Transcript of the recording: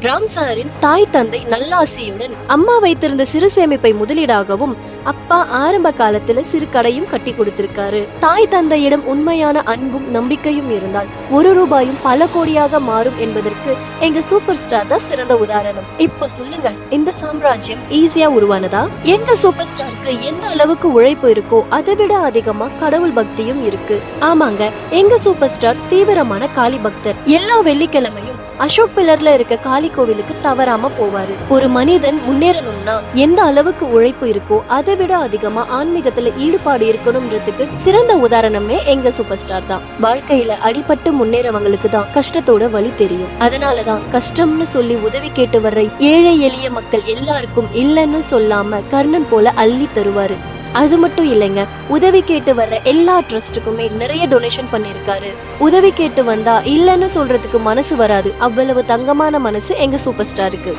ராம் சாரின் தாய் தந்தை நல்லாசியுடன் அம்மா வைத்திருந்த சிறு சேமிப்பை முதலீடாகவும் அப்பா ஆரம்ப காலத்துல சிறு கடையும் கட்டி கொடுத்திருக்காரு. தாய் தந்தையிடம் உண்மையான அன்பும் நம்பிக்கையும் இருந்தால் ஒரு ரூபாயும் பல கோடியாக மாறும் என்பதற்கு எங்க சூப்பர் ஸ்டார் தான் சிறந்த உதாரணம். இப்ப சொல்லுங்க, இந்த சாம்ராஜ்யம் ஈஸியா உருவானதா? எங்க சூப்பர் ஸ்டாருக்கு எந்த அளவுக்கு உழைப்பு இருக்கோ அதை விட அதிகமா கடவுள் பக்தியும் இருக்கு. ஆமாங்க, எங்க சூப்பர் ஸ்டார் தீவிரமான காளி பக்தர். எல்லா வெள்ளிக்கிழமையும் அசோக் பில்லர்ல இருக்க காளி கோவிலுக்கு தவறாம போவாரு. ஒரு மனிதன் முன்னேறணும்னா எந்த அளவுக்கு உழைப்பு இருக்கோ அதை விட அதிகமா ஆன்மீகத்துல ஈடுபாடு இருக்கணும்ன்றதுக்கு சிறந்த உதாரணமே எங்க சூப்பர் ஸ்டார் தான். வாழ்க்கையில அடிபட்டு முன்னேறவங்களுக்கு தான் கஷ்டத்தோட வழி தெரியும். அதனாலதான் கஷ்டம்னு சொல்லி உதவி கேட்டு வர்ற ஏழை எளிய மக்கள் எல்லாருக்கும் இல்லைன்னு சொல்லாம கர்ணன் போல அள்ளி தருவாரு. அது மட்டும் இல்லைங்க, உதவி கேட்டு வர்ற எல்லா ட்ரஸ்டுக்குமே நிறைய டொனேஷன் பண்ணிருக்காரு. உதவி கேட்டு வந்தா இல்லைன்னு சொல்றதுக்கு மனசு வராது, அவ்வளவு தங்கமான மனசு எங்க சூப்பர் ஸ்டாருக்கு.